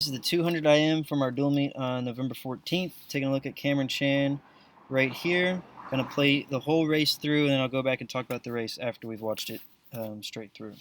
This is the 200 IM from our dual meet on November 14th. Taking a look at Cameron Chan right here. Gonna play the whole race through, and then I'll go back and talk about the race after we've watched it straight through.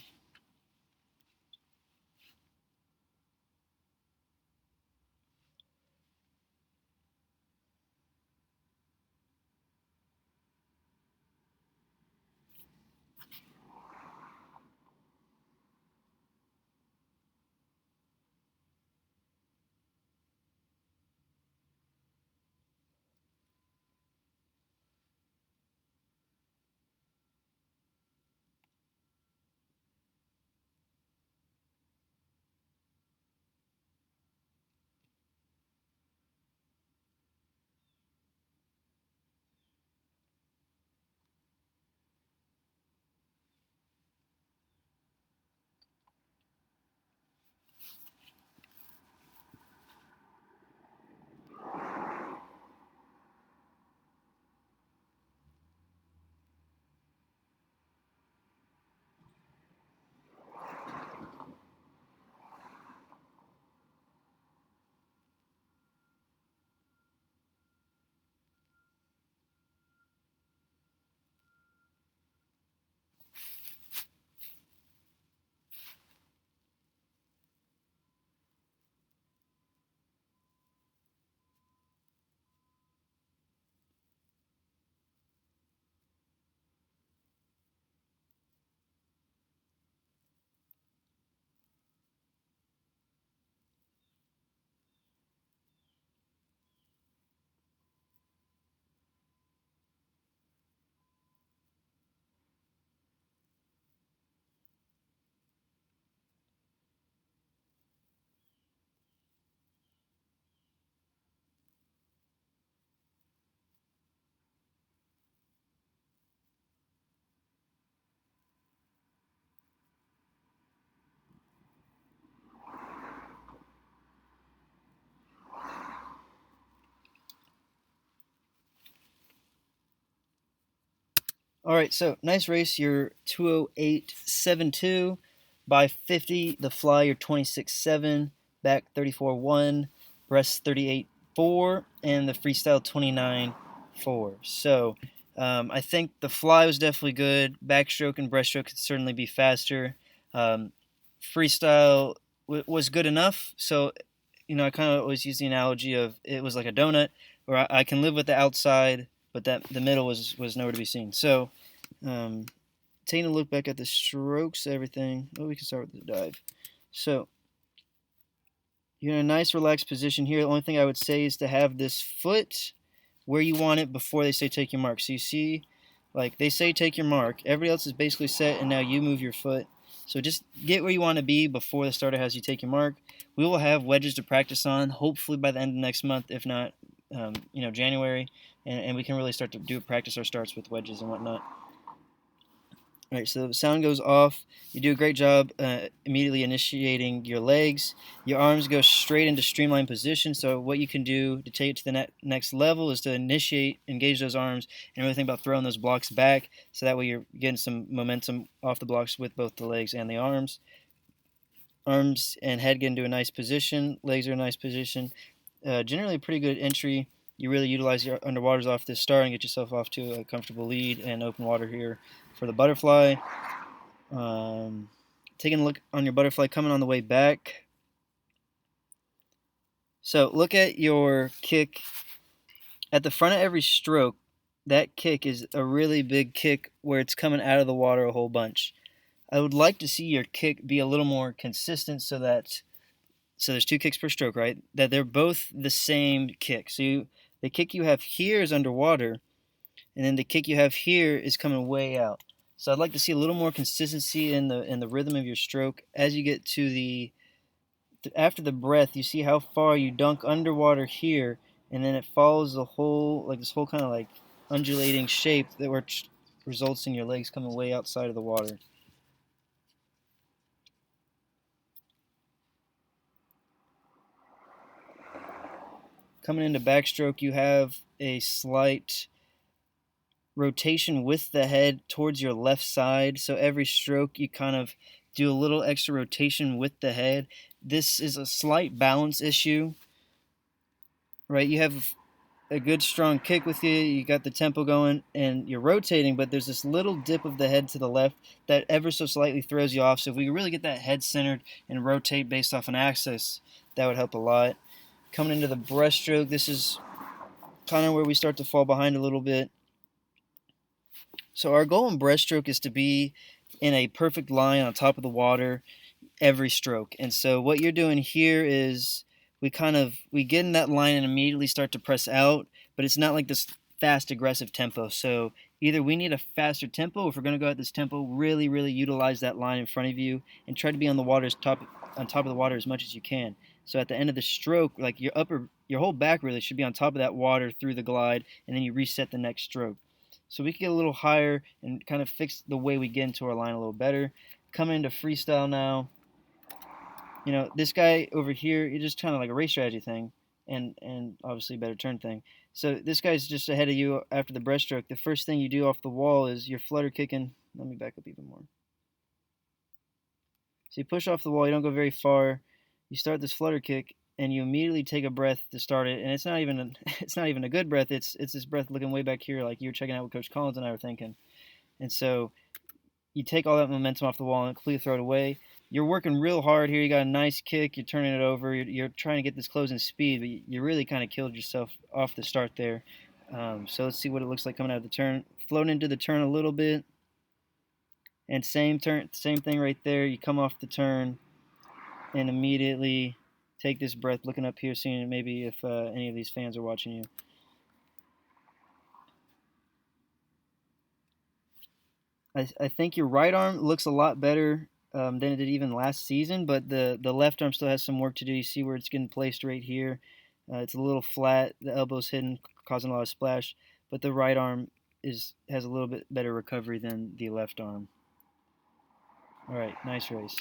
All right, so nice race. You're 208.72 by 50. The fly, you're 26.7, back 34.1, breast 38.4, and the freestyle 29.4. So I think the fly was definitely good. Backstroke and breaststroke could certainly be faster. Um, freestyle was good enough. So, I kind of always use the analogy of it was like a donut, where I can live with the outside, but that the middle was nowhere to be seen. So, um, taking a look back at the strokes, everything. Oh, we can start with the dive. So you're in a nice relaxed position here. The only thing I would say is to have this foot where you want it before they say take your mark. So you see, like they say take your mark. Everybody else is basically set, and now you move your foot. So just get where you want to be before the starter has you take your mark. We will have wedges to practice on, hopefully by the end of next month, if not, January, and we can really start to practice our starts with wedges and whatnot. All right, so the sound goes off. You do a great job immediately initiating your legs. Your arms go straight into streamline position. So what you can do to take it to the next level is to engage those arms, and really think about throwing those blocks back. So that way you're getting some momentum off the blocks with both the legs and the arms. Arms and head get into a nice position. Legs are in a nice position. Generally a pretty good entry. You really utilize your underwaters off this start and get yourself off to a comfortable lead and open water here for the butterfly. Taking a look on your butterfly coming on the way back. So look at your kick. At the front of every stroke, that kick is a really big kick where it's coming out of the water a whole bunch. I would like to see your kick be a little more consistent so there's two kicks per stroke, right? That they're both the same kick. So the kick you have here is underwater, and then the kick you have here is coming way out. So I'd like to see a little more consistency in the rhythm of your stroke as you get to after the breath. You see how far you dunk underwater here, and then it follows this whole kind of like undulating shape that results in your legs coming way outside of the water. Coming into backstroke, you have a slight rotation with the head towards your left side. So every stroke you kind of do a little extra rotation with the head. This is a slight balance issue, right? You have a good strong kick with you, you got the tempo going, and you're rotating, but there's this little dip of the head to the left that ever so slightly throws you off. So if we really get that head centered and rotate based off an axis, that would help a lot. Coming into the breaststroke, this is kind of where we start to fall behind a little bit. So our goal in breaststroke is to be in a perfect line on top of the water every stroke. And so what you're doing here is we get in that line and immediately start to press out, but it's not like this fast aggressive tempo. So either we need a faster tempo, if we're going to go at this tempo, really utilize that line in front of you and try to be on top of the water as much as you can. So at the end of the stroke, like your whole back really should be on top of that water through the glide, and then you reset the next stroke. So we can get a little higher and kind of fix the way we get into our line a little better. Coming into freestyle now. You know, this guy over here, you're just kind of like a race strategy thing, and obviously a better turn thing. So this guy's just ahead of you after the breaststroke. The first thing you do off the wall is you're flutter kicking. Let me back up even more. So you push off the wall, you don't go very far. You start this flutter kick, and you immediately take a breath to start it. And it's not even it's not even a good breath. It's this breath looking way back here, like you were checking out what Coach Collins and I were thinking. And so you take all that momentum off the wall and completely throw it away. You're working real hard here. You got a nice kick. You're turning it over. You're trying to get this closing speed, but you really kind of killed yourself off the start there. So let's see what it looks like coming out of the turn. Floating into the turn a little bit, and same thing right there. You come off the turn and immediately take this breath. Looking up here, seeing maybe if any of these fans are watching you. I think your right arm looks a lot better than it did even last season, but the left arm still has some work to do. You see where it's getting placed right here. It's a little flat. The elbow's hidden, causing a lot of splash. But the right arm has a little bit better recovery than the left arm. All right, nice race.